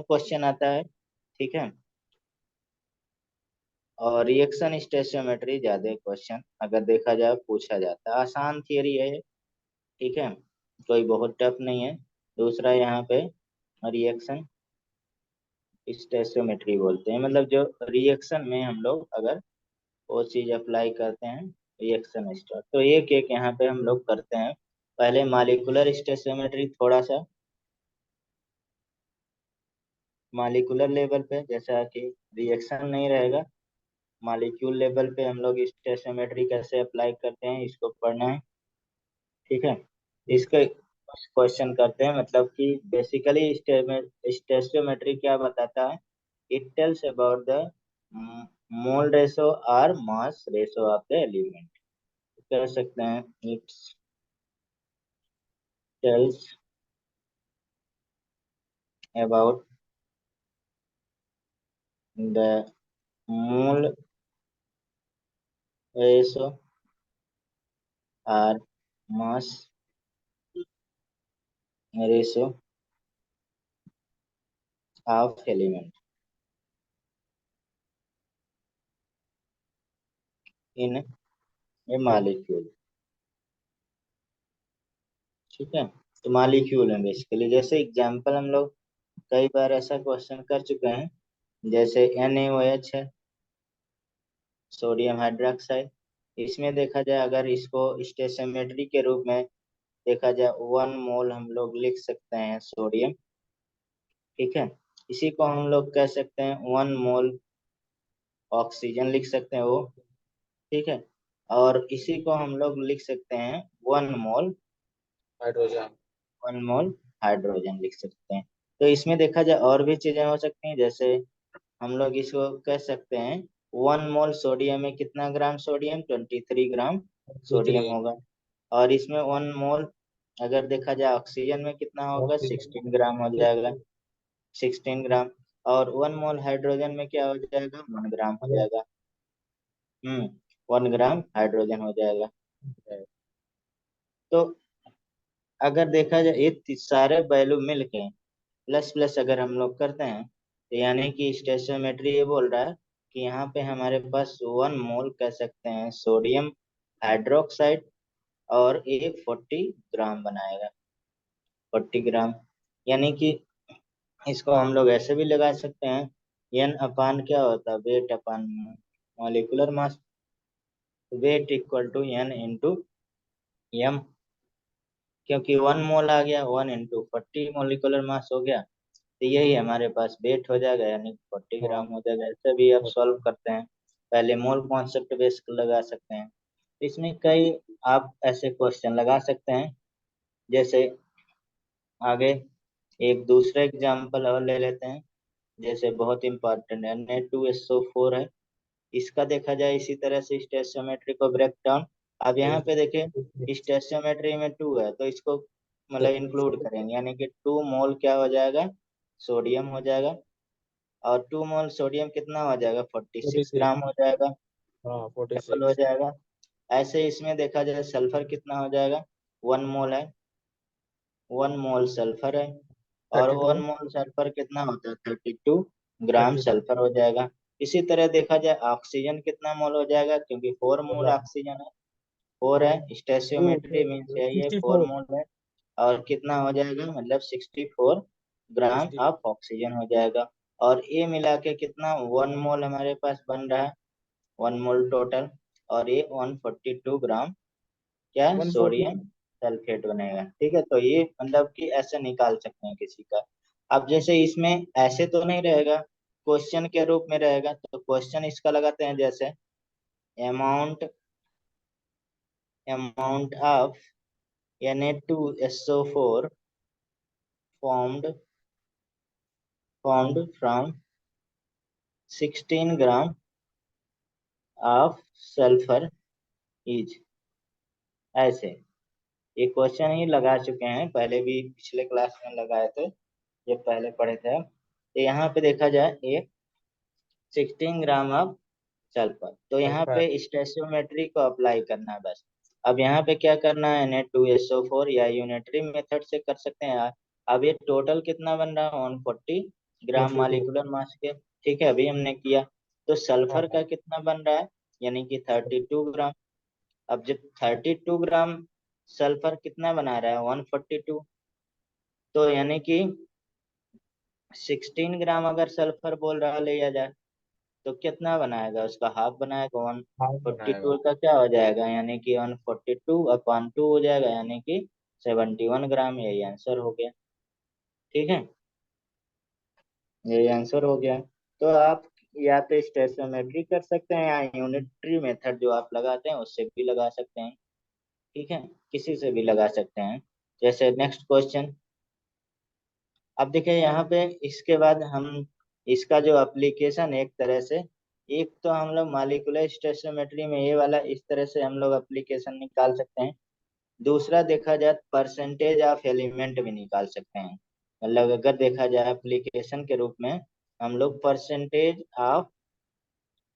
Question आता है, ठीक है। और रिएक्शन स्टेशियोमेट्री ज्यादा क्वेश्चन अगर देखा जाए पूछा जाता है, आसान थियरी है ये, ठीक है, कोई बहुत टफ नहीं है। दूसरा यहाँ पे रिएक्शन स्टेशियोमेट्री बोलते हैं, मतलब जो रिएक्शन में हम लोग अगर वो चीज अप्लाई करते हैं, रिएक्शन स्टार, तो एक एक यहाँ पे हम लोग करते हैं। पहले मॉलिक्यूलर स्टेशियोमेट्री, थोड़ा सा मॉलिक्यूलर लेवल पे, जैसा कि रिएक्शन नहीं रहेगा, मॉलिक्यूल लेवल पे हम लोग स्टेशियोमेट्री कैसे अप्लाई करते हैं इसको पढ़ना है, ठीक है। इसके क्वेश्चन करते हैं, मतलब कि बेसिकली स्टेशियोमेट्री क्या बताता है, it tells about the mole ratio और mass ratio of the element. कह सकते हैं it tells about the mole ratio और mass ratio of element in a molecule, ठीक है। तो मॉलिक्यूल है बेसिकली, जैसे एग्जांपल हम लोग कई बार ऐसा क्वेश्चन कर चुके हैं, जैसे NaOH है, सोडियम हाइड्रोक्साइड। इसमें देखा जाए अगर इसको स्टेशियोमेट्री के रूप में देखा जाए, 1 मोल हम लोग लिख सकते हैं सोडियम, ठीक है। इसी को हम लोग कह सकते हैं 1 मोल ऑक्सीजन लिख सकते हैं वो, ठीक है। और इसी को हम लोग लिख सकते हैं 1 मोल हाइड्रोजन। 1 मोल हाइड्रोजन लिख सकते हैं। तो इसमें देखा जाए और भी चीजें हो सकती हैं, जैसे हम लोग इसको कह सकते हैं 1 मोल सोडियम में कितना ग्राम सोडियम, 23 ग्राम सोडियम 23 होगा। और इसमें 1 मोल अगर देखा जाए ऑक्सीजन में कितना होगा, ऑक्सीजन। 16 ग्राम हो जाएगा, 16 ग्राम। और 1 मोल हाइड्रोजन में क्या हो जाएगा, 1 ग्राम हो जाएगा। 1 ग्राम हाइड्रोजन हो जाएगा। तो अगर देखा जाए ये सारे वैल्यू मिलके प्लस प्लस अगर हम लोग करते हैं, तो यानी कि स्टेशियोमेट्री ये बोल रहा है कि यहाँ पे हमारे पास 1 मोल कह सकते हैं सोडियम हाइड्रोक्साइड, और ये 40 ग्राम बनाएगा, 40 ग्राम। यानी कि इसको हम लोग ऐसे भी लगा सकते हैं, एन अपान क्या होता है, weight upon molecular mass, weight equal to N into M, क्योंकि 1 मोल आ गया, 1 इंटू 40 मोलिकुलर मास हो गया, तो यही हमारे पास वेट हो जाएगा, यानी 40 ग्राम हाँ। हो जाएगा। ऐसे भी आप सॉल्व करते हैं, पहले मोल कॉन्सेप्ट बेस लगा सकते हैं। इसमें कई आप ऐसे क्वेश्चन लगा सकते हैं, जैसे आगे एक दूसरा एग्जांपल और ले लेते हैं, जैसे बहुत इंपॉर्टेंट है Na2SO4 है, इसका देखा जाए इसी तरह से स्टेशियोमेट्री को ब्रेक डाउन। अब यहाँ पे देखें स्टेशियोमेट्री में 2 है, तो इसको मतलब इंक्लूड करेंगे, यानी कि 2 मोल क्या हो जाएगा, सोडियम हो जाएगा। और 2 मोल सोडियम कितना हो जाएगा, 46 ग्राम 46। हो जाएगा, हाँ डबल हो 46। जाएगा। ऐसे इसमें देखा जाए सल्फर कितना हो जाएगा, 1 मोल है, 1 मोल सल्फर है। और 32। 1 मोल सल्फर कितना होता है, 32 ग्राम 32। सल्फर हो जाएगा। इसी तरह देखा जाए ऑक्सीजन कितना मोल हो जाएगा, क्योंकि 4 मोल ऑक्सीजन है, 4 है, स्टेशियोमेट्री मीन्स यही है, 64। 4 मोल है। और कितना हो जाएगा, मतलब 64 ग्राम 60। ऑफ ऑक्सीजन हो जाएगा। और ये मिला के कितना 1 मोल हमारे पास बन रहा है, 1 मोल टोटल। और ये 142 ग्राम क्या है, 140। सोडियम सल्फेट बनेगा, ठीक है। तो ये मतलब कि ऐसे निकाल सकते हैं किसी का। अब जैसे इसमें ऐसे तो नहीं रहेगा, क्वेश्चन के रूप में रहेगा, तो क्वेश्चन इसका लगाते हैं, जैसे amount amount of Na2SO4 formed from 16 gram of sulphur is, ऐसे ये क्वेश्चन ही लगा चुके हैं, पहले भी पिछले क्लास में लगाए थे, ये पहले पढ़े थे। तो यहाँ पे देखा जाए ये 16 ग्राम ऑफ सल्फर, तो यहाँ सल्फर। पे स्टेशियोमेट्री को अप्लाई करना है बस। अब यहाँ पे क्या करना है, Na2SO4 या यूनिटरी मेथड से कर सकते हैं यार। अब ये टोटल कितना बन रहा है, 140, ग्राम 42। मालिकुलर मास के। ठीक है, अभी हमने किया। तो हाँ सल्फर हाँ। का कितना बन रहा है, यानी कि 32 ग्राम। अब जब 32 ग्राम सल्फर कितना बना रहा है, 142। तो यानी कि 16 ग्राम अगर सल्फर बोल रहा लिया जाए, तो कितना बनाएगा, उसका हाफ बनाएगा। वन हाफ फोर्टी बनाएगा। टू का क्या हो जाएगा, यानी कि 142/2 हो जाएगा, यानी कि 71 ग्राम। यही आंसर हो गया। ठीक है, यही आंसर हो गया। तो आप या तो स्टेशनमेट्री कर सकते हैं, या यूनिटरी मेथड जो आप लगाते हैं उससे भी लगा सकते हैं। ठीक है, किसी से भी लगा सकते हैं। जैसे नेक्स्ट क्वेश्चन। अब देखिए यहाँ पे, इसके बाद हम इसका जो एप्लीकेशन, एक तरह से, एक तो हम लोग मालिकुलर स्टेशनोमेट्री में ये वाला इस तरह से हम लोग एप्लीकेशन निकाल सकते हैं। दूसरा देखा जाए परसेंटेज ऑफ एलिमेंट भी निकाल सकते हैं। मतलब अगर देखा जाए एप्लीकेशन के रूप में, हम लोग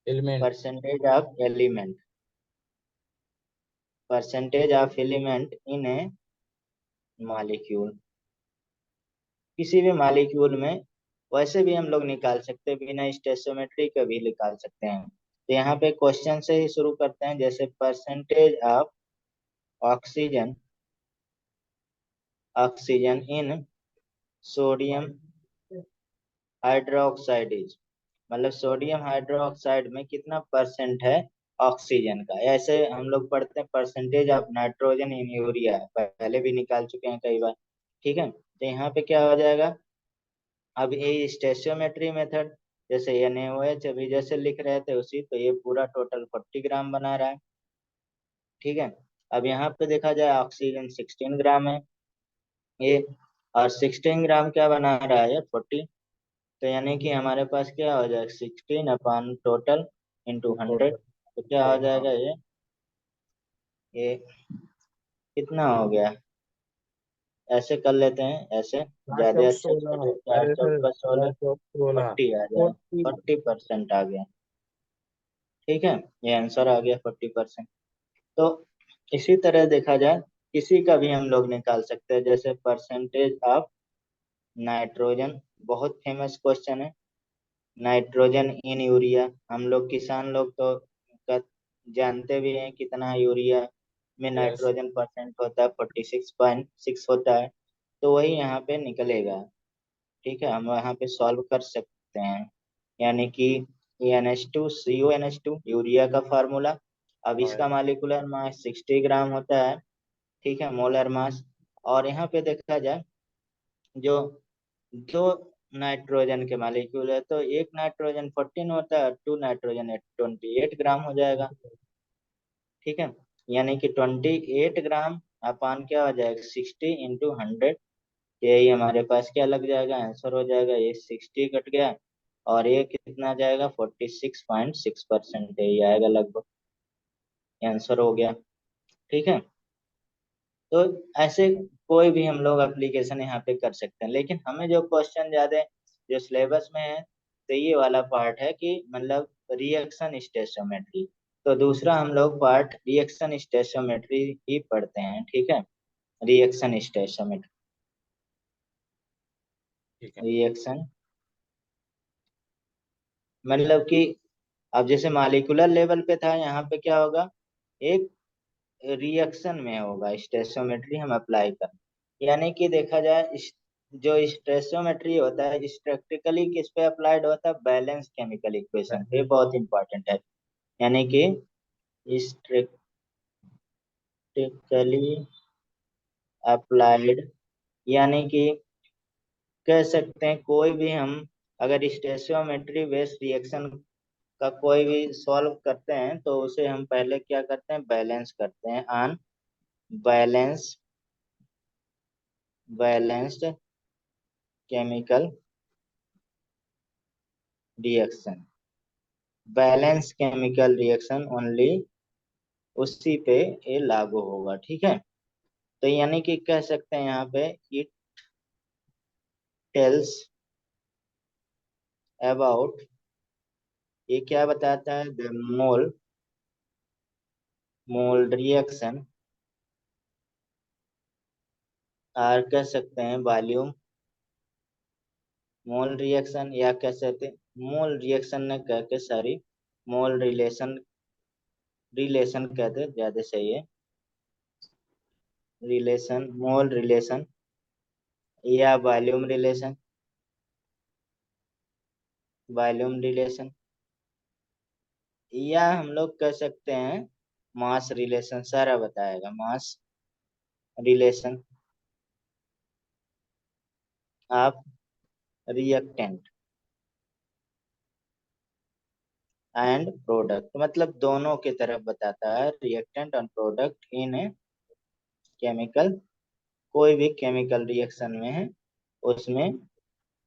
element. Percentage of element in a molecule, किसी भी मॉलिक्यूल में, वैसे भी हम लोग निकाल सकते हैं, बिना स्टेशियोमेट्री के भी निकाल सकते हैं। तो यहाँ पे क्वेश्चन से ही शुरू करते हैं। जैसे percentage of oxygen oxygen in sodium hydroxide is, मतलब सोडियम हाइड्रोक्साइड में कितना परसेंट है ऑक्सीजन का। ऐसे हम लोग पढ़ते हैं percentage of nitrogen in urea, पहले भी निकाल चुके हैं कई बार। ठीक है, तो यहाँ पे क्या हो जाएगा, अब ये स्टेशियोमेट्री मेथड, जैसे NaOH अभी जैसे लिख रहे थे उसी, तो ये पूरा टोटल 40 ग्राम बना रहा है। ठीक है, अब यहाँ पे देखा जाए ऑक्सीजन 16 ग्राम है ये, और 16 ग्राम क्या बना रहा है, 40। तो यानी कि हमारे पास क्या हो जाएगा, 16/टोटल × 100। टोटल। तो क्या हो हाँ। जाएगा ये कितना हो गया, ऐसे कर लेते हैं, ऐसे चार ज्यादा चौक अच्छा सोलह चले, चार अरे सर, चौका चार 16, चौक 16। 40 आ जाए, 40। 40% आ गया। ठीक है, ये आंसर आ गया 40%। तो इसी तरह देखा जाए, किसी का भी हम लोग निकाल सकते हैं। जैसे परसेंटेज ऑफ नाइट्रोजन, बहुत फेमस क्वेश्चन है। नाइट्रोजन इन यूरिया, हम लोग किसान लोग तो जानते भी हैं कितना यूरिया में यस। नाइट्रोजन परसेंट होता है, 46.6 होता है। तो वही यहाँ पे निकलेगा। ठीक है, हम यहाँ पे सॉल्व कर सकते हैं। यानी कि NH2CONH2 यूरिया का फार्मूला। अब हाँ इसका मालिकुलर मास 60 ग्राम होता है। ठीक है, मोलर मास। और यहाँ पे देखा जाए, जो दो नाइट्रोजन के मालिक्यूल है, तो एक नाइट्रोजन 14 होता है, 2 नाइट्रोजन 28 ग्राम हो जाएगा। ठीक है, यानी कि 28 ग्राम अपान क्या हो जाएगा, 60 × 100। यही हमारे पास क्या लग जाएगा, आंसर हो जाएगा। ये 60 कट गया, और ये कितना जाएगा, 46.6% यही आएगा लगभग, आंसर हो गया। ठीक है, तो ऐसे कोई भी हम लोग एप्लीकेशन यहाँ पे कर सकते हैं। लेकिन हमें जो क्वेश्चन ज्यादा जो सिलेबस में है, तो ये वाला पार्ट है कि मतलब रिएक्शन स्टेशियोमेट्री। तो दूसरा हम लोग पार्ट रिएक्शन स्टेशियोमेट्री ही पढ़ते हैं। ठीक है, रिएक्शन स्टेशियोमेट्री, ठीक है। रिएक्शन मतलब कि, अब जैसे मॉलिक्यूलर लेवल पे था, यहाँ पे क्या होगा, एक रिएक्शन में होगा स्टेशियोमेट्री हम अप्लाई कर। यानी कि देखा जाए जो स्टेशियोमेट्री होता है स्ट्रक्टिकली किस पे अप्लाइड होता है, बैलेंस केमिकल इक्वेशन पे, बहुत इंपॉर्टेंट है। यानी कि स्ट्रक्टिकली अप्लाइड, यानी कि कह सकते हैं कोई भी हम अगर स्टेशियोमेट्री बेस्ड रिएक्शन का कोई भी सॉल्व करते हैं, तो उसे हम पहले क्या करते हैं, बैलेंस करते हैं on balance balanced chemical reaction. Balance chemical reaction only, उसी पे ये लागू होगा। ठीक है, तो यानी कि कह सकते हैं यहाँ पे, इट टेल्स अबाउट, ये क्या बताता है, द मोल रिएक्शन, और कह सकते हैं वॉल्यूम मोल रिएक्शन या कह सकते मोल रिएक्शन ने कह के सॉरी मोल रिलेशन रिलेशन कहते ज्यादा सही है। रिलेशन मोल रिलेशन या वॉल्यूम रिलेशन। वॉल्यूम रिलेशन या हम लोग कह सकते हैं मास रिलेशन। सारा बताएगा mass relation of reactant and product, मतलब दोनों की तरफ बताता है रिएक्टेंट और प्रोडक्ट इन केमिकल। कोई भी केमिकल रिएक्शन में है उसमें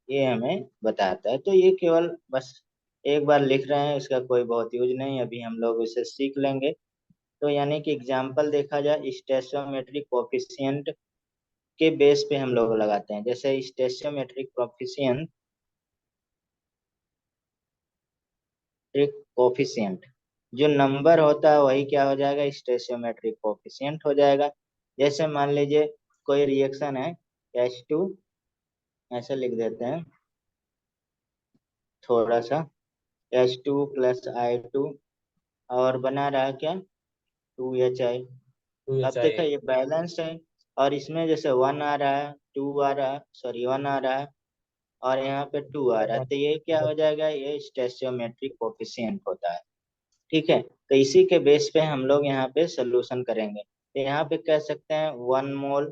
ये हमें बताता है। तो ये केवल बस एक बार लिख रहे हैं, इसका कोई बहुत यूज नहीं, अभी हम लोग इसे सीख लेंगे। तो यानी कि एग्जाम्पल देखा जाए स्टेशियोमेट्रिक कोफिशिएंट के बेस पे हम लोग लगाते हैं। जैसे स्टेशियोमेट्रिक कोफिशिएंट जो नंबर होता है वही क्या हो जाएगा, स्टेशियोमेट्रिक कोफिशिएंट हो जाएगा। जैसे मान लीजिए कोई रिएक्शन है H2, ऐसे लिख देते हैं थोड़ा सा, H2 + I2 और बना रहा है क्या 2HI। टू एच अब आई देखा ये बैलेंस है, और इसमें जैसे 1 आ रहा है, 2 आ रहा है, सॉरी 1 आ रहा है और यहाँ पे 2 आ रहा है, तो ये क्या हो जाएगा, ये स्टेशियोमेट्रिक कोफिशिएंट होता है। ठीक है, तो इसी के बेस पे हम लोग यहाँ पे सोल्यूशन करेंगे। तो यहाँ पे कह सकते हैं 1 मोल,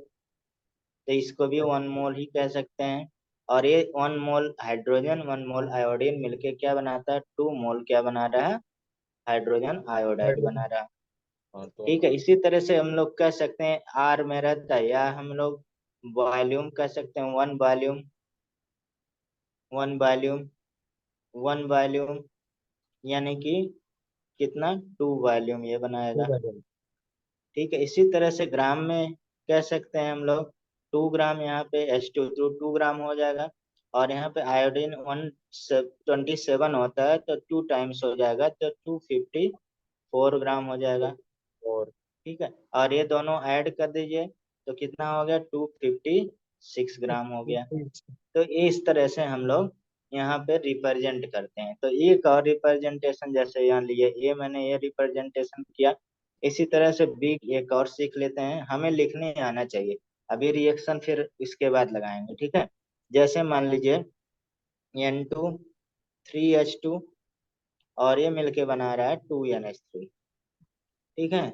तो इसको भी 1 मोल ही कह सकते हैं। और ये 1 मोल हाइड्रोजन 1 मोल आयोडीन मिलके क्या बनाता है, 2 मोल क्या बना रहा है, हाइड्रोजन आयोडाइड बना रहा है। हाँ तो ठीक है, इसी तरह से हम लोग कह सकते हैं आर में रहता है, या हम लोग वॉल्यूम कह सकते हैं 1 वॉल्यूम 1 वॉल्यूम 1 वॉल्यूम, यानी कि कितना 2 वॉल्यूम ये टू बनाएगा। वैल्यूम ठीक है, इसी तरह से ग्राम में कह सकते हैं हम लोग 2 ग्राम, यहाँ पे H2 तो 2 ग्राम हो जाएगा। और यहाँ पे आयोडीन 127 होता है तो 2 टाइम्स हो जाएगा, तो 254 ग्राम हो जाएगा। और ठीक है, और ये दोनों ऐड कर दीजिए तो कितना हो गया, 256 ग्राम हो गया। तो इस तरह से हम लोग यहाँ पे रिप्रेजेंट करते हैं। तो एक और रिप्रेजेंटेशन जैसे यहाँ लिए, ये मैंने ये रिप्रेजेंटेशन किया, इसी तरह से बी एक और सीख लेते हैं, हमें लिखने आना चाहिए। अभी रिएक्शन फिर इसके बाद लगाएंगे, ठीक है। जैसे मान लीजिए N2 3H2 और ये मिलके बना रहा है 2NH3। ठीक है,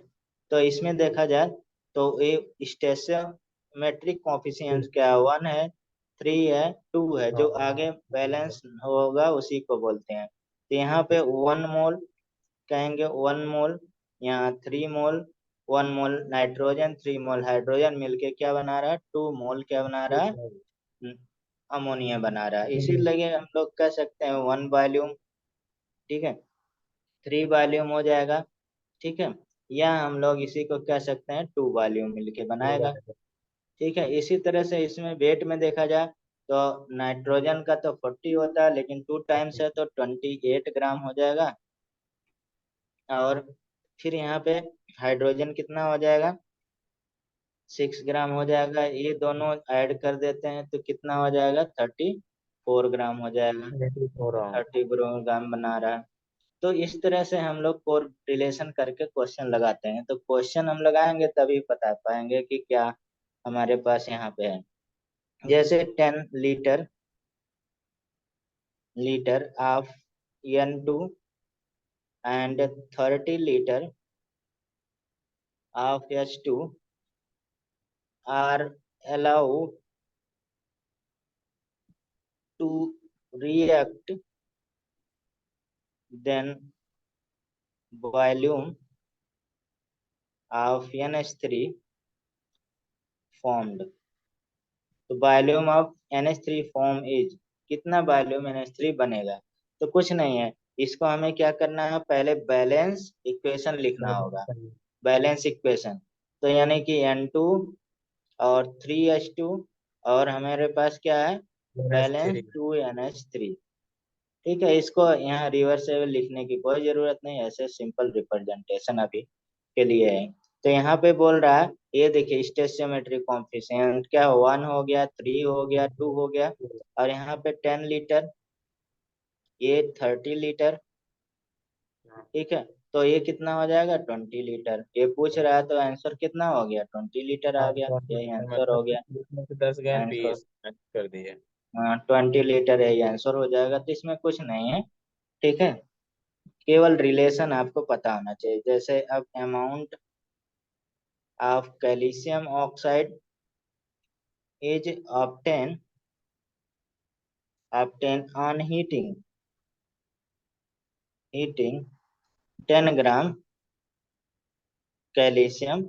तो इसमें देखा जाए तो ये स्टेशियोमेट्रिक कोफिशिएंट क्या है, 1 है, 3 है, 2 है, जो आगे बैलेंस होगा उसी को बोलते हैं। तो यहाँ पे 1 मोल कहेंगे, 1 मोल, यहाँ 3 मोल, 1 मोल नाइट्रोजन 3 मोल हाइड्रोजन मिलके क्या बना रहा है, 2 मोल क्या बना रहा है, अमोनिया बना रहा है। इसीलिए हम लोग कह सकते हैं 1 वॉल्यूम। ठीक है, 3 वॉल्यूम हो जाएगा। ठीक है, या हम लोग इसी को कह सकते हैं 2 वॉल्यूम मिलके बनाएगा। ठीक है, इसी तरह से इसमें वेट में देखा जाए तो नाइट्रोजन का तो 40 होता है, लेकिन 2 टाइम्स है तो 28 ग्राम हो जाएगा। और फिर यहाँ पे हाइड्रोजन कितना हो जाएगा, 6 ग्राम हो जाएगा। ये दोनों ऐड कर देते हैं तो कितना हो जाएगा, 34 ग्राम हो जाएगा। हो रहा हूँ 30 ग्राम बना रहा है। तो इस तरह से हम लोग को रिलेशन करके क्वेश्चन लगाते हैं। तो क्वेश्चन हम लगाएंगे तभी बता पाएंगे कि क्या हमारे पास यहाँ पे है। जैसे 10 litre litre of N2 and 30 litre of H2 are allowed to react, then volume of NH3 formed। तो volume of NH3 form is, कितना वॉल्यूम NH3 बनेगा। तो कुछ नहीं है, इसको हमें क्या करना है, पहले बैलेंस इक्वेशन लिखना होगा। बैलेंस इक्वेशन, तो यानी कि N2 और 3H2 और हमारे पास क्या है, बैलेंस थ्री 2NH3। ठीक है, इसको यहाँ रिवर्सेबल लिखने की कोई जरूरत नहीं, ऐसे सिंपल रिप्रेजेंटेशन अभी के लिए है। तो यहाँ पे बोल रहा है, ये देखिए स्टेशियोमेट्री कॉम्फिशिएंट क्या, 1 हो गया, 3 हो गया, 2 हो गया, और यहाँ पे 10 लीटर, ये 30 लीटर। ठीक है, तो ये कितना हो जाएगा, 20 लीटर। ये पूछ रहा है तो आंसर कितना हो गया, 20 लीटर आ हाँ गया, यही 20 आंसर मतलब हो गया। इसमें से 10 गैलन आंसर, पीस कर दिए। हाँ 20 लीटर यही आंसर हो जाएगा, तो इसमें कुछ नहीं है। ठीक है, केवल रिलेशन आपको पता होना चाहिए। जैसे अब amount of calcium oxide is obtain on heating 10 gram calcium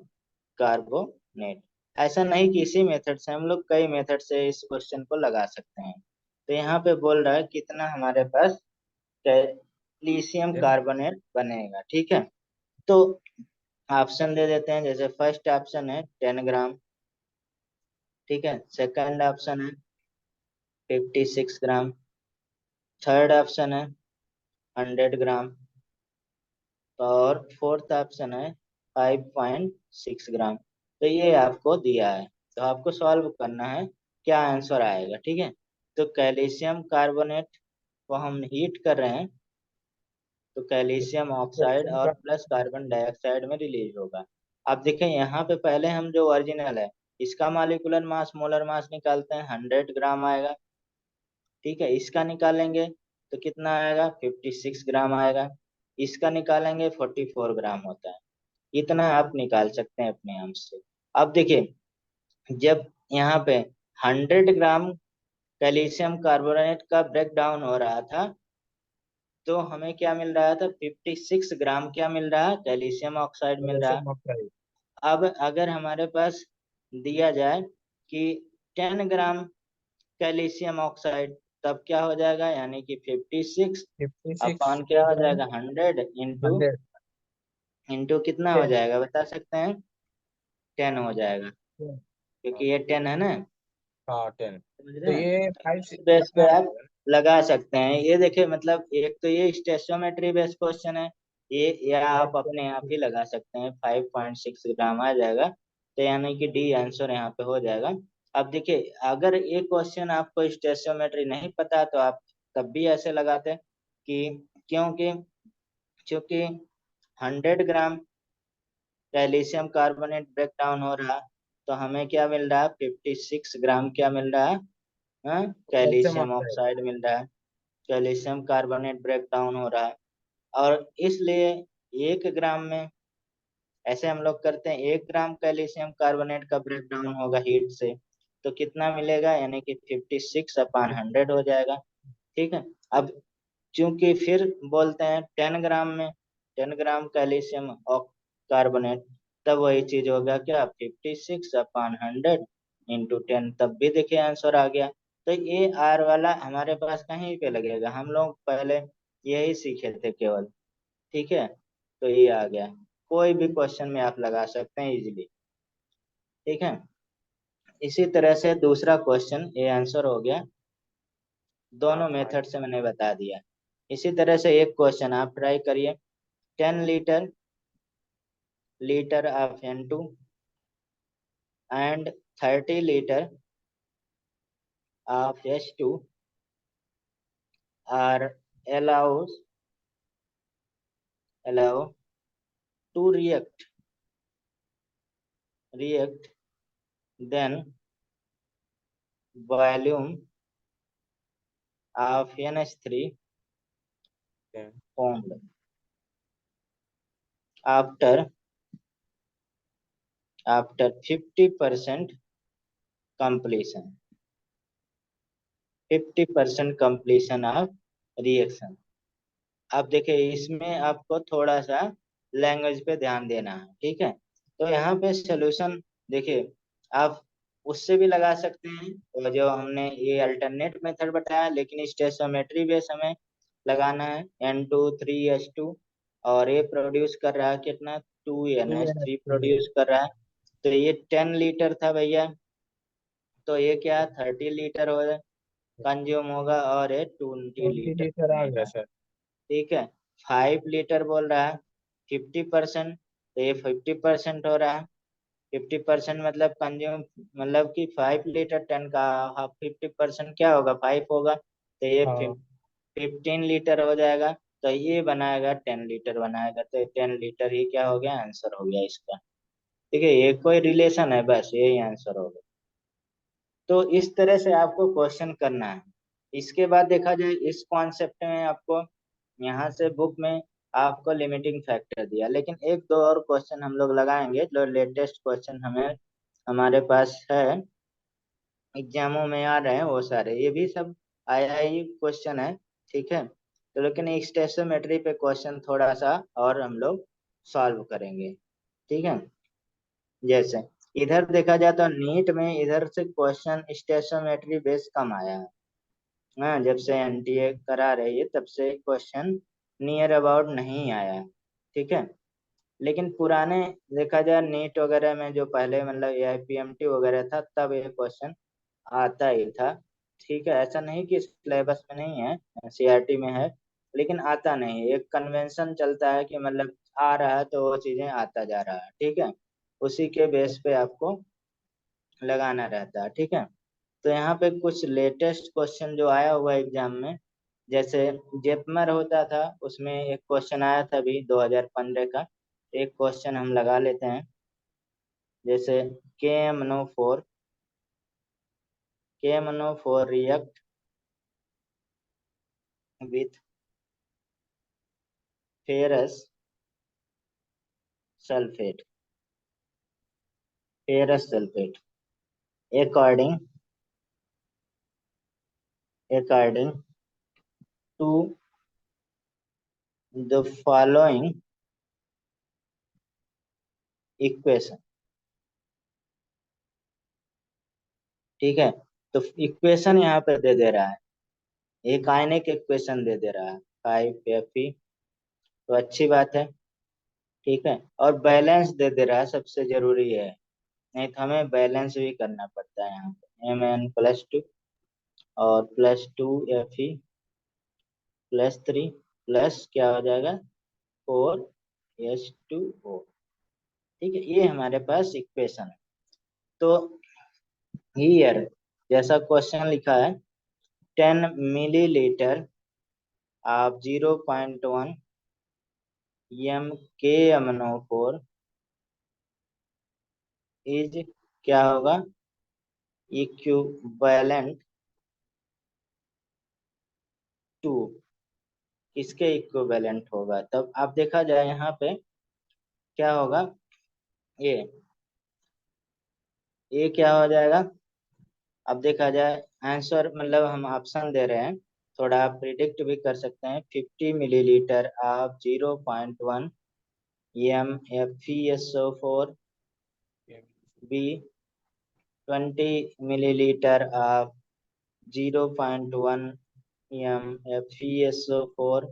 carbonate. ऐसा नहीं कि इसी मेथड से, हम लोग कई मेथड से इस क्वेश्चन को लगा सकते हैं। तो यहाँ पे बोल रहा है कितना हमारे पास कैल्शियम कार्बोनेट बनेगा। ठीक है, तो ऑप्शन दे देते हैं। जैसे फर्स्ट ऑप्शन है 10 ग्राम, ठीक है, सेकंड ऑप्शन है 56 ग्राम, थर्ड ऑप्शन है 100 ग्राम, और फोर्थ ऑप्शन है 5.6 ग्राम। तो ये आपको दिया है, तो आपको सॉल्व करना है, क्या आंसर आएगा। ठीक है, तो कैल्शियम कार्बोनेट को हम हीट कर रहे हैं, तो कैल्शियम ऑक्साइड कैल्शियम और का प्लस कार्बन डाइऑक्साइड में रिलीज होगा। आप देखें यहाँ पे पहले हम जो ओरिजिनल है, इसका मॉलिक्यूलर मास, मोलर मास निकालते हैं, 100 ग्राम आएगा। ठीक है, इसका निकालेंगे तो कितना आएगा, 56 ग्राम आएगा। इसका निकालेंगे 44 ग्राम होता है। इतना आप निकाल सकते हैं अपने हम से। अब देखिए, जब यहाँ पे 100 ग्राम कैल्शियम कार्बोनेट का ब्रेक डाउन हो रहा था, तो हमें क्या मिल रहा था, 56 ग्राम क्या मिल रहा है, कैल्शियम ऑक्साइड मिल रहा है। कैल्शियम ऑक्साइड अब अगर हमारे पास दिया जाए कि 10 ग्राम कैल्शियम ऑक्साइड, तब क्या हो जाएगा, यानी कि 56 फिफ्टी सिक्स अपॉन क्या हो ग्राम जाएगा, 100 इंटू, 100 इंटू कितना हो 10। जाएगा बता सकते हैं, 10 हो जाएगा, क्योंकि ये 10 है ना। हाँ 10। समझ तो रहे हैं, ये तो फाइव इस सिक्स बेस ग्राम पे आ आप जाएगा ना। लगा सकते हैं। ये देखिए, मतलब एक तो ये स्टेशियोमेट्री बेस्ड क्वेश्चन है, ये या आप अपने आप 5.6। ही लगा सकते हैं, 5.6 ग्राम आ जाएगा। तो यानी कि डी आंसर यहाँ पे हो जाएगा। अब देखिए, अगर ये क्वेश्चन आपको स्टेशियोमेट्री नहीं पता तो आप तब भी ऐसे लगाते कि, क्योंकि चूंकि 100 gram calcium carbonate break down हो रहा, तो हमें क्या मिल रहा है, 56 ग्राम क्या मिल रहा है, हाँ, कैल्शियम कैल्शियम ऑक्साइड ऑक्साइड मिल रहा है। कैल्शियम कार्बोनेट ब्रेक डाउन हो रहा है, और इसलिए 1 ग्राम में, ऐसे हम लोग करते हैं, 1 ग्राम कैल्शियम कार्बोनेट का ब्रेक डाउन होगा हीट से, तो कितना मिलेगा, यानी कि 56/100 हो जाएगा। ठीक है, अब चूंकि फिर बोलते हैं 10 ग्राम में, 10 ग्राम कैल्शियम कार्बोनेट, तब वही चीज होगा क्या, 56/100 इंटू 10, तब भी देखिए आंसर आ गया। तो ये आर वाला हमारे पास कहीं पे लगेगा, हम लोग पहले यही सीखे थे केवल। ठीक है, तो ये आ गया, कोई भी क्वेश्चन में आप लगा सकते हैं इजीली। ठीक है, इसी तरह से दूसरा क्वेश्चन, ये आंसर हो गया, दोनों मेथड से मैंने बता दिया। इसी तरह से एक क्वेश्चन आप ट्राई करिए, 10 litre of N2 and 30 liter of H2 are allow to react, then volume of NH3 formed after 50% completion, 50% completion of reaction। अब देखिए, इसमें आपको थोड़ा सा लैंग्वेज पे ध्यान देना है। ठीक है, तो यहाँ पे सोल्यूशन देखिए, आप उससे भी लगा सकते हैं, और जो हमने ये अल्टरनेट मेथड बताया, लेकिन स्टेशियोमेट्री बेस हमें लगाना है। N2 3H2, और ये प्रोड्यूस कर रहा है कितना, 2NH3 2 प्रोड्यूस कर रहा है। तो ये 10 लीटर था भैया, तो ये क्या, 30 लीटर हो कंज्यूम होगा, और ये 20 20 लीटर लीटर आ गया बनेगा। सर। ठीक है, 5 लीटर बोल रहा है, 50%, तो ये 50% हो रहा है। 50% मतलब कंज्यूम, मतलब कि 5 लीटर 10 का हाफ 50% क्या होगा, 5 होगा, तो ये हाँ 15 लीटर हो जाएगा। तो ये बनाएगा 10 लीटर बनाएगा, तो 10 लीटर ही क्या हो गया, आंसर हो गया इसका। ठीक है, ये कोई रिलेशन है, बस यही आंसर होगा। तो इस तरह से आपको क्वेश्चन करना है। इसके बाद देखा जाए इस कॉन्सेप्ट में आपको यहाँ से बुक में आपको लिमिटिंग फैक्टर दिया, लेकिन एक दो और क्वेश्चन हम लोग लगाएंगे जो लेटेस्ट क्वेश्चन हमें हमारे पास है, एग्जामों में आ रहे हैं वो सारे, ये भी सब आया ही क्वेश्चन है। ठीक है, तो लेकिन स्टेशोमेट्री पे क्वेश्चन थोड़ा सा और हम लोग सॉल्व करेंगे। ठीक है, जैसे इधर देखा जाए तो नीट में इधर से क्वेश्चन स्टेशोमेट्री बेस कम आया है। हाँ, जब से एनटीए करा रही है तब से क्वेश्चन नियर अबाउट नहीं आया है। ठीक है, लेकिन पुराने देखा जाए नीट वगैरह में जो पहले मतलब एआईपीएमटी वगैरह था तब ये क्वेश्चन आता ही था। ठीक है, ऐसा नहीं कि सिलेबस में नहीं है, एनसीईआरटी में है, लेकिन आता नहीं है। एक कन्वेंशन चलता है कि मतलब आ रहा है तो वो चीजें आता जा रहा है। ठीक है, उसी के बेस पे आपको लगाना रहता है। ठीक है, तो यहाँ पे कुछ लेटेस्ट क्वेश्चन जो आया हुआ है एग्जाम में, जैसे जेपमर होता था उसमें एक क्वेश्चन आया था अभी 2015 का, एक क्वेश्चन हम लगा लेते हैं। जैसे KMNO4 react with ferrous sulphate, ferrous sulphate according according to the following equation. ठीक है, तो इक्वेशन यहाँ पे दे दे रहा है, एक आयनिक इक्वेशन दे दे रहा है 5Fe, तो अच्छी बात है। ठीक है, और बैलेंस दे दे रहा है, सबसे जरूरी है, नहीं तो हमें बैलेंस भी करना पड़ता है यहाँ पे। Mn+2 और +2Fe +3 प्लस क्या हो जाएगा 4H2O। ठीक है, ये हमारे पास इक्वेशन है। तो हियर जैसा क्वेश्चन लिखा है, 10 मिलीलीटर आप 0.1 एम के MnO4 इज क्या होगा, इक्विवेलेंट टू, किसके इक्विवेलेंट होगा, तब आप देखा जाए यहाँ पे क्या होगा, ये ये क्या हो जाएगा। अब देखा जाए आंसर, मतलब हम ऑप्शन दे रहे हैं, थोड़ा आप प्रिडिक्ट भी कर सकते हैं। 50 मिलीलीटर आप 0.1 एम FeSO4, बी 20 मिलीलीटर आप 0.1 एम FeSO4,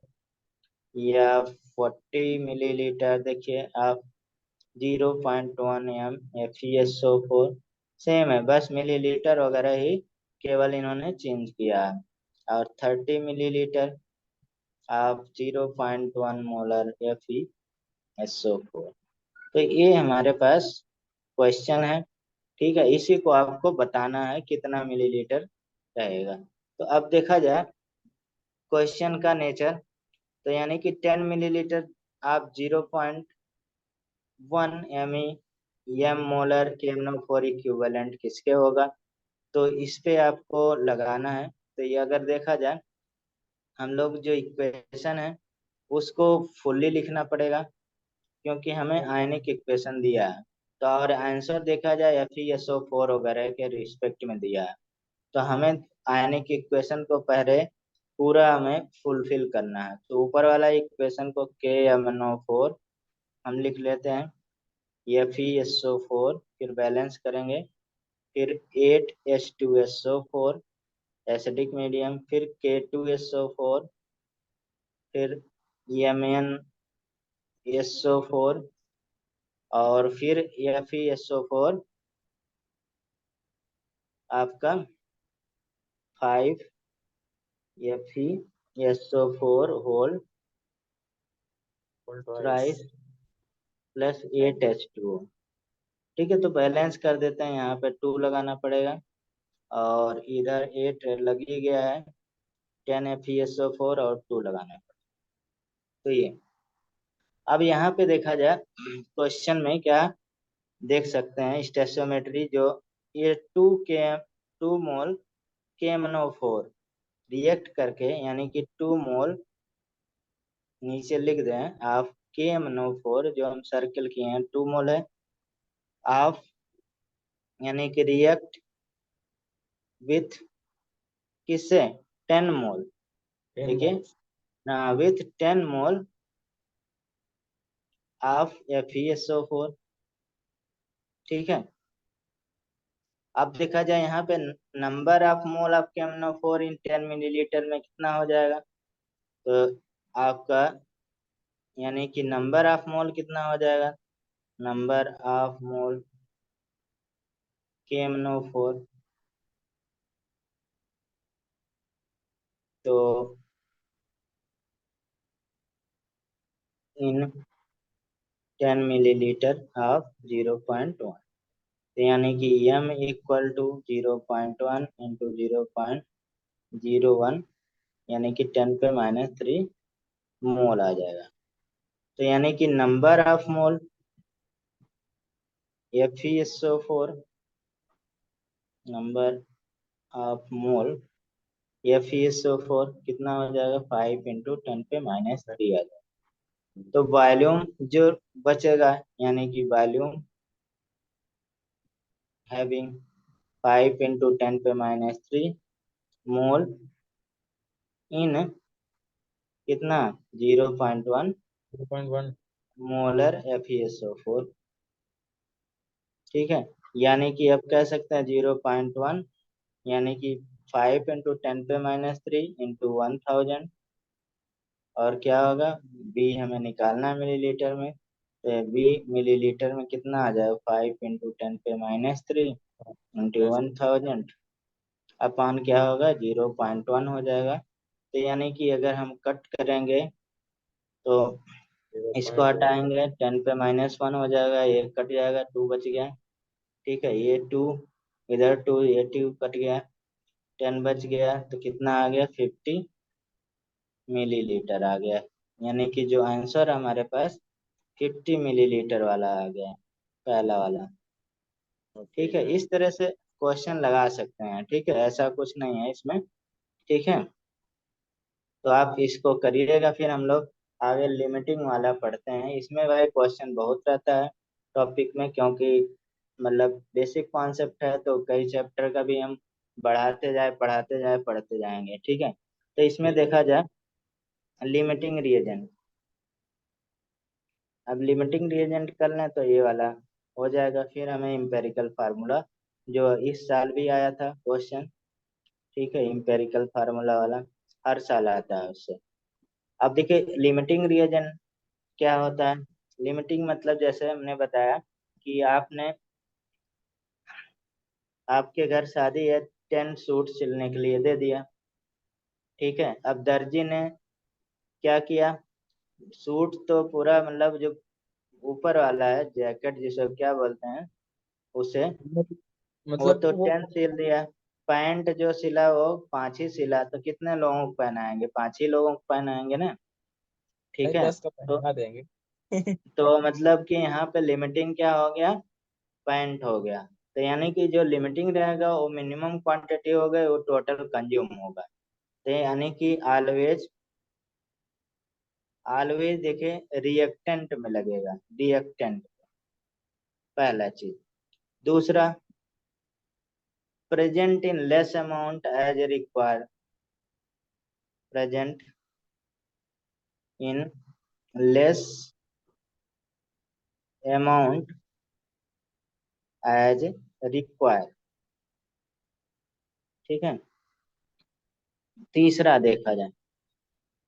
या 40 मिलीलीटर देखिए आप 0.1 एम FeSO4, सेम है, बस मिलीलीटर वगैरह ही केवल इन्होंने चेंज किया है। और 30 मिलीलीटर आप 0.1 मोलर FeSO4। तो ये हमारे पास क्वेश्चन है। ठीक है, इसी को आपको बताना है कितना मिलीलीटर रहेगा। तो अब देखा जाए क्वेश्चन का नेचर, तो यानी कि 10 मिलीलीटर आप 0.1 मोलर KMnO4 इक्विवेलेंट किसके होगा, तो इस पे आपको लगाना है। तो ये अगर देखा जाए हम लोग जो इक्वेशन है उसको फुल्ली लिखना पड़ेगा, क्योंकि हमें आयनिक इक्वेशन दिया है। तो और आंसर देखा जाए FeSO4 वगैरह के रिस्पेक्ट में दिया है, तो हमें आयनिक इक्वेशन को पहले पूरा हमें फुलफिल करना है। तो ऊपर वाला इक्वेशन को KMnO4 हम लिख लेते हैं, FeSO4, फिर बैलेंस करेंगे, फिर 8H2SO4 एसिडिक मीडियम, फिर K2SO4, फिर MnSO4, और फिर FeSO4 आपका 5 FeSO4 whole full twice. Thrice plus 8H2O। ठीक है, तो बैलेंस कर देते हैं, यहाँ पे 2 लगाना पड़ेगा और इधर 8 लग ही गया है, 10FeSO4 और 2 लगाना पड़ेगा। तो ये अब यहाँ पे देखा जाए क्वेश्चन में क्या देख सकते हैं, स्टेशियोमेट्री जो ये 2 मोल KMnO4 रिएक्ट करके, यानी कि 2 मोल नीचे लिख दें ऑफ KMnO4 जो हम सर्कल किए हैं, 2 मोल है ऑफ, यानी कि रिएक्ट विथ किससे, 10 मोल। 10 देखिए मोल्स। ना, विथ 10 मोल ऑफ FeSO4। ठीक है, अब देखा जाए यहाँ पे number of mole of KMnO4 in 10 millilitre में कितना हो जाएगा, तो आपका यानी कि नंबर ऑफ मोल कितना हो जाएगा, नंबर ऑफ मोल KMnO4, तो इन 10 मिलीलीटर ऑफ 0.1, तो यानी कि m इक्वल टू 0.1 इंटू 0.01, यानी कि 10⁻³ मोल आ जाएगा। तो यानी कि number of mole FeSO4, number of mole FeSO4 कितना हो जाएगा, 5 इंटू 10⁻³ आ जाएगा। तो वॉल्यूम जो बचेगा, यानी कि वॉल्यूम हैविंग 5 इंटू 10⁻³ मोल इन कितना, 0.1 2.1। Molar FeSO4। ठीक है, यानी कि अब कह सकते हैं 0.1, यानी कि 5 इंटू 10⁻³ इंटू 1000, और क्या होगा, बी हमें निकालना है मिलीलीटर में, तो बी मिलीलीटर में कितना आ जाएगा, 5 इंटू 10⁻³ इंटू प्लस 1000 अपान क्या होगा, 0.1 हो जाएगा। तो यानी कि अगर हम कट करेंगे तो इसको 0.1। हटाएंगे, 10⁻⁻1 हो जाएगा, ये कट जाएगा, 2 बच गया। ठीक है, ये 2 इधर 2, ये 2 कट गया, 10 बच गया, तो कितना आ गया, 50 मिलीलीटर आ गया। यानी कि जो आंसर हमारे पास 50 मिलीलीटर वाला आ गया, पहला वाला। ओके। ठीक है, इस तरह से क्वेश्चन लगा सकते हैं। ठीक है, ऐसा कुछ नहीं है इसमें। ठीक है, तो आप इसको करिएगा, फिर हम लोग आगे लिमिटिंग वाला पढ़ते हैं। इसमें भाई क्वेश्चन बहुत रहता है टॉपिक में, क्योंकि मतलब बेसिक कॉन्सेप्ट है, तो कई चैप्टर का भी हम बढ़ाते जाए, पढ़ाते जाए, पढ़ते जाएंगे। ठीक है, तो इसमें ठीक है। देखा जाए लिमिटिंग रिएजेंट। अब लिमिटिंग रिएजेंट कर लें तो ये वाला हो जाएगा, फिर हमें इम्पेरिकल फार्मूला जो इस साल भी आया था क्वेश्चन। ठीक है, इम्पेरिकल फार्मूला वाला हर साल आता है उससे। अब देखिए लिमिटिंग रिएजेंट क्या होता है। लिमिटिंग मतलब जैसे हमने बताया कि आपके घर शादी है, 10 सूट सिलने के लिए दे दिया। ठीक है, अब दर्जी ने क्या किया, सूट तो पूरा मतलब जो ऊपर वाला है जैकेट जिसे क्या बोलते हैं उसे, मत- वो मतलब तो वो 10 सिल दिया। पैंट जो सिला वो 5 ही सिला, तो कितने लोगों को पहनाएंगे, 5 ही लोगों को पहनाएंगे ना। नहीं, ठीक है, 10 का तो पहना देंगे। मतलब कि यहाँ पे लिमिटिंग क्या हो गया, पैंट हो गया। तो यानी कि जो लिमिटिंग रहेगा वो मिनिमम क्वांटिटी हो गई, वो टोटल कंज्यूम होगा। तो यानी कि ऑलवेज ऑलवेज देखे रिएक्टेंट में लगेगा, रिएक्टेंट, पहला चीज। दूसरा, present in less amount as required, present in less amount as required. ठीक है, तीसरा देखा जाए,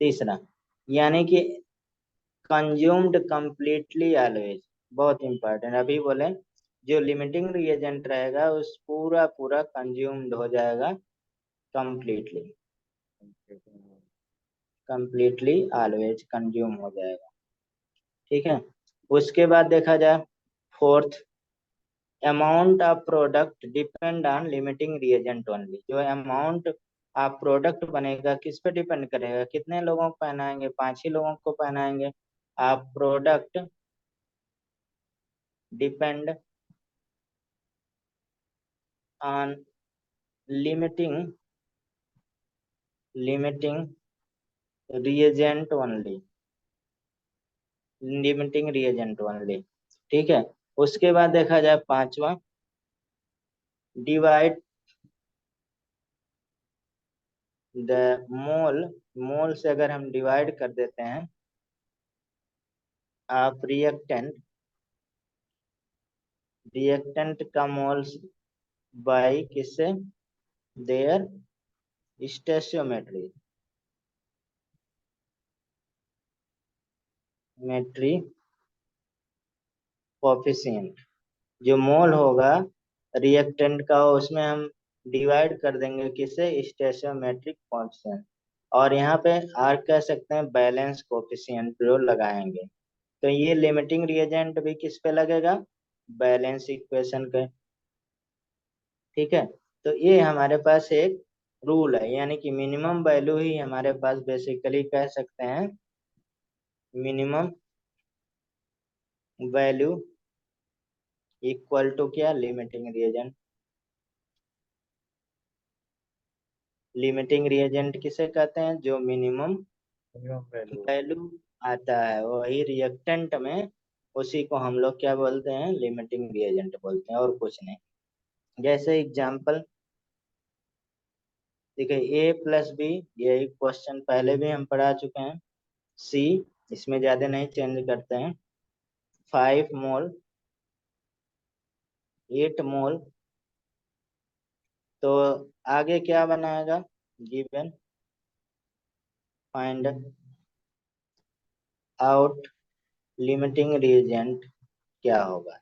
तीसरा यानी कि कंज्यूम्ड कंप्लीटली ऑलवेज, बहुत इंपॉर्टेंट। अभी बोले जो लिमिटिंग रिएजेंट रहेगा उस पूरा पूरा कंज्यूम्ड हो जाएगा कंप्लीटली, कंप्लीटली ऑलवेज कंज्यूम हो जाएगा। ठीक है, उसके बाद देखा जाए fourth, amount of product depend on limiting reagent only. जो अमाउंट आप प्रोडक्ट बनेगा किस पे डिपेंड करेगा, कितने लोगों को पहनाएंगे, 5 ही लोगों को पहनाएंगे। आप product depend on limiting limiting reagent only, limiting reagent only. ठीक है। उसके बाद देखा जाए पांचवा, डिवाइड द मोल। मोल से अगर हम डिवाइड कर देते हैं आप रिएक्टेंट, रिएक्टेंट का मोल्स बाई किससे, देयर स्टेशियोमेट्री, मेट्री कोफिशिएंट। जो मोल होगा रिएक्टेंट का उसमें हम डिवाइड कर देंगे किससे, स्टेशियोमेट्रिक कोफिशिएंट। और यहाँ पे आर कह सकते हैं बैलेंस कोफिशिएंट जो लगाएंगे। तो ये लिमिटिंग रिएजेंट भी किस पे लगेगा, बैलेंस इक्वेशन पे। ठीक है। तो ये हमारे पास एक रूल है, यानी कि मिनिमम वैल्यू ही हमारे पास बेसिकली कह सकते हैं, मिनिमम वैल्यू इक्वल टू क्या, लिमिटिंग रिएजेंट। लिमिटिंग रिएजेंट किसे कहते हैं, जो मिनिमम मिनिमम वैल्यू। वैल्यू आता है वही रिएक्टेंट में, उसी को हम लोग क्या बोलते हैं, लिमिटिंग रिएजेंट बोलते हैं, और कुछ नहीं। जैसे एग्जांपल देखिए, ए प्लस बी, यही क्वेश्चन पहले भी हम पढ़ा चुके हैं। सी, इसमें ज्यादा नहीं चेंज करते हैं। 5 मोल, 8 मोल। तो आगे क्या बनाएगा, given find out limiting reagent क्या होगा,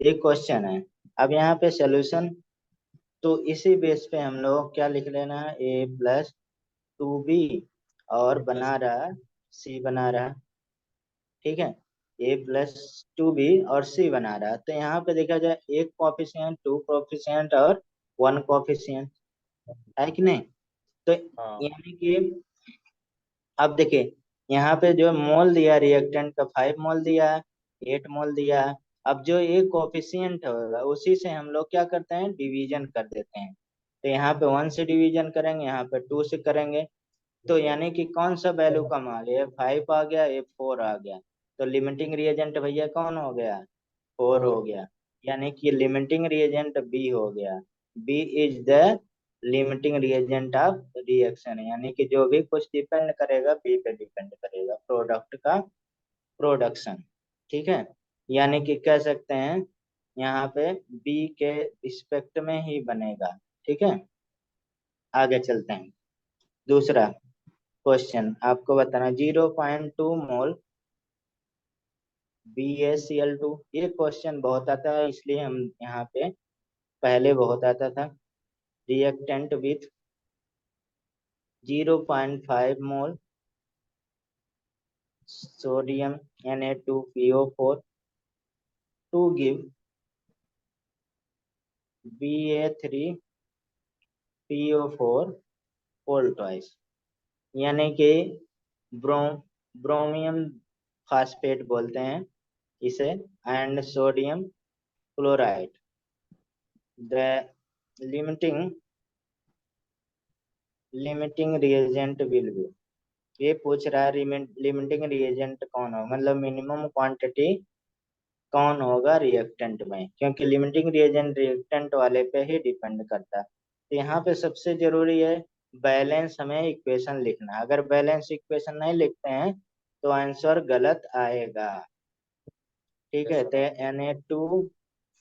ये क्वेश्चन है। अब यहाँ पे सोल्यूशन, तो इसी बेस पे हम लोग क्या लिख लेना है, ए प्लस 2b, और ए प्लस बना रहा सी बना रहा। ठीक है। ए प्लस 2b और सी बना रहा। तो यहाँ पे देखा जाए एक कोफिशिएंट, 2 कोफिशिएंट और 1 कोफिशिएंट, है कि नहीं। तो हाँ। यानी कि अब देखिए, यहाँ पे जो मोल दिया रिएक्टेंट का 5 मोल दिया है, 8 मोल दिया है। अब जो ये कोफिशिएंट होगा उसी से हम लोग क्या करते हैं, डिवीजन कर देते हैं। तो यहाँ पे 1 से डिवीजन करेंगे, यहाँ पे 2 से करेंगे। तो यानी कि कौन सा वैल्यू कम आ गया, 5 आ गया, ये 4 आ गया। तो लिमिटिंग रिएजेंट भैया कौन हो गया, 4 हो और गया। यानी कि लिमिटिंग रिएजेंट बी हो गया। B is the limiting reagent of reaction, यानी कि जो भी कुछ डिपेंड करेगा बी पे डिपेंड करेगा, प्रोडक्ट का प्रोडक्शन। ठीक है। यानी कि कह सकते हैं यहाँ पे बी के रिस्पेक्ट में ही बनेगा। ठीक है। आगे चलते हैं। दूसरा क्वेश्चन आपको बताना, 0.2 मोल BaCl2। ये क्वेश्चन बहुत आता है, इसलिए हम यहाँ पे पहले बहुत आता था। Reactant with 0.5 mole sodium Na2PO4 to give Ba3PO4 whole twice. यानी कि ब्रोम ब्रोमियम फास्फेट बोलते हैं इसे, and sodium chloride. The limiting limiting reagent will be, ये पूछ रहा है लिमिटिंग रिएजेंट कौन हो, मतलब मिनिमम क्वांटिटी कौन होगा रिएक्टेंट में, क्योंकि लिमिटिंग रिएजेंट रिएक्टेंट वाले पे ही डिपेंड करता है। तो यहाँ पे सबसे जरूरी है बैलेंस, हमें इक्वेशन लिखना। अगर बैलेंस इक्वेशन नहीं लिखते हैं तो आंसर गलत आएगा। ठीक है। Yes sir. तो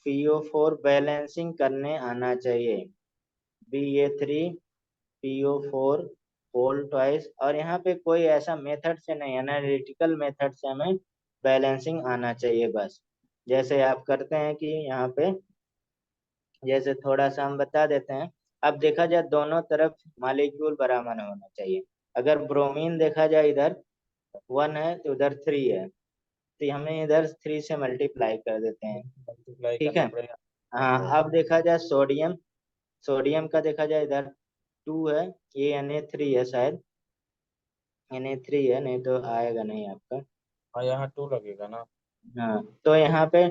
Na2PO4 बैलेंसिंग करने आना चाहिए, Ba3PO4 होल ट्वाइस। और यहाँ पे कोई ऐसा मेथड से नहीं, एनालिटिकल मेथड से हमें बैलेंसिंग आना चाहिए बस। जैसे आप करते हैं कि यहाँ पे, जैसे थोड़ा सा हम बता देते हैं। अब देखा जाए दोनों तरफ मॉलिक्यूल बराबर होना चाहिए। अगर ब्रोमीन देखा जाए इधर 1 है तो उधर 3 है, तो हमें इधर 3 से मल्टीप्लाई कर देते हैं। मल्टीप्लाई ठीक करना है। पड़ेगा। हाँ, अब देखा जाए सोडियम। सोडियम का देखा जाए इधर 2 है, ये Na3 है शायद। Na3 है, नहीं तो आएगा नहीं आपका। हाँ यहाँ 2 लगेगा ना। हाँ, तो यहाँ पे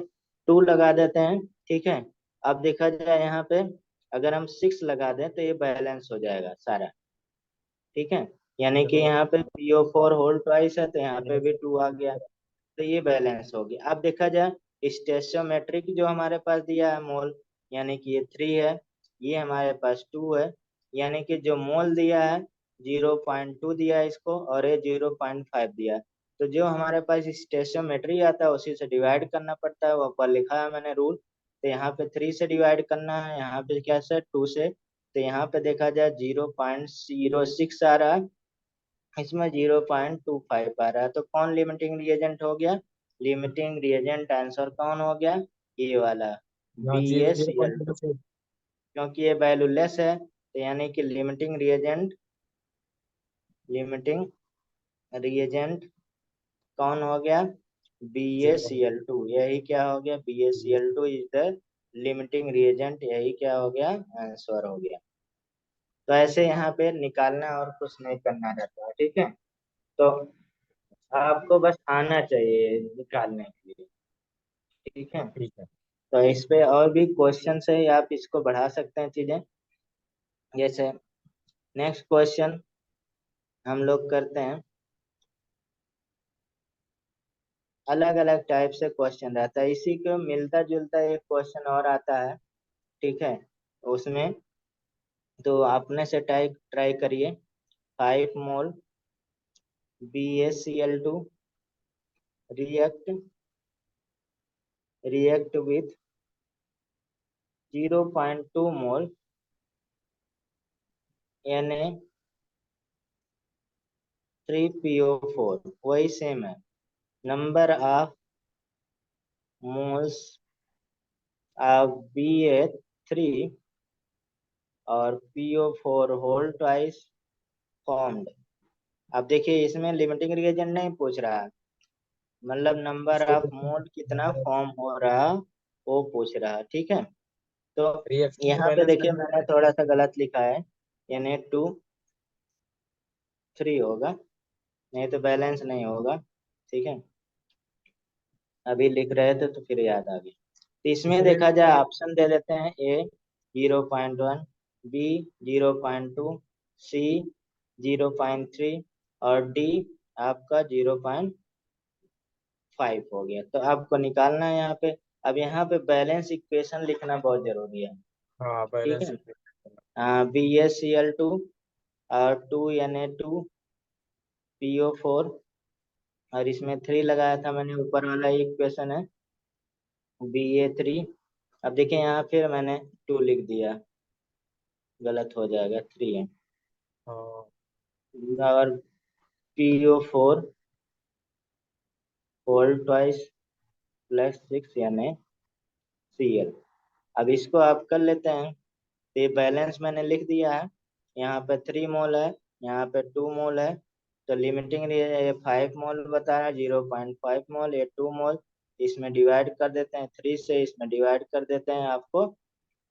2 लगा देते हैं। ठीक है। अब देखा जाए यहाँ पे अगर हम 6 लगा दें तो ये बैलेंस हो जाएगा सारा। ठीक है। यानी कि चलो यहाँ पे PO4 होल ट्वाइस है तो यहाँ पे भी 2 आ गया, तो ये बैलेंस हो गया। अब देखा जाए स्टेशियोमेट्रिक जो हमारे पास दिया है मोल, यानी कि ये 3 है, ये हमारे पास 2 है, यानी कि जो मोल दिया है 0.2 दिया है इसको, और ये 0.5 दिया है। तो जो हमारे पास स्टेशियोमेट्री आता है उसी से डिवाइड करना पड़ता है, वो ऊपर लिखा है मैंने रूल। तो यहाँ पे 3 से डिवाइड करना है, यहाँ पे क्या से 2 से। तो यहाँ पे देखा जाए 0.06 आ रहा है, इसमें 0.25 आ रहा है, तो कौन लिमिटिंग रिएजेंट हो गया? लिमिटिंग रिएजेंट आंसर कौन हो गया? ये वाला, यहाँ B zero A zero C point L zero two से। क्योंकि ये वैल्यूलेस है, तो यानी कि लिमिटिंग रिएजेंट कौन हो गया? बी ए जीरो। सी एल टू यही क्या हो गया? BaCl2 is the limiting reagent, यही क्या हो गया? आंसर हो गया। तो ऐसे यहाँ पे निकालना और कुछ नहीं करना रहता है। ठीक है। तो आपको बस आना चाहिए निकालने के लिए। ठीक है। ठीक है। तो इस पे और भी क्वेश्चन है, आप इसको बढ़ा सकते हैं चीजें। जैसे नेक्स्ट क्वेश्चन हम लोग करते हैं, अलग अलग टाइप से क्वेश्चन रहता है, इसी को मिलता जुलता एक क्वेश्चन और आता है। ठीक है। उसमें तो अपने से टाइप ट्राई करिए। 5 मोल BaCl2 react react with 0.2 mole Na3PO4, वही सेम है। Number of moles of Ba3 और PO4 होल ट्वाइस फॉर्म्ड। अब देखिए इसमें लिमिटिंग रिएजेंट नहीं पूछ रहा है, मतलब नंबर ऑफ मोल कितना फॉर्म हो रहा वो पूछ रहा है। ठीक है। तो रिएक्शन को यहाँ पे बैलेंस देखिए करना मैंने थोड़ा सा गलत लिखा है, Na2 3 होगा, नहीं तो बैलेंस नहीं होगा। ठीक है। अभी लिख रहे थे तो फिर याद आ गया। तो इसमें इसमें। देखा जाए ऑप्शन दे देते हैं। ए 0.1, बी 0.2, सी 0.3 और डी आपका 0.5 हो गया। तो आपको निकालना है यहाँ पे। अब यहाँ पे बैलेंस इक्वेशन लिखना बहुत जरूरी है। हाँ ठीक बैलेंस। है। BaCl2 और 2Na2PO4, और इसमें 3 लगाया था मैंने, ऊपर वाला इक्वेशन है Ba3। अब देखिए यहाँ फिर मैंने 2 लिख दिया, गलत हो जाएगा, 3 है। हाँ और PO4 होल ट्वाइस प्लस 6 यानी Cl। अब इसको आप कर लेते हैं। तो ये बैलेंस मैंने लिख दिया है, यहाँ पे 3 मोल है, यहाँ पे 2 मोल है। तो लिमिटिंग ये 5 मोल बता रहा है, 0.5 मोल, ये 2 मोल। इसमें डिवाइड कर देते हैं 3 से, इसमें डिवाइड कर देते हैं आपको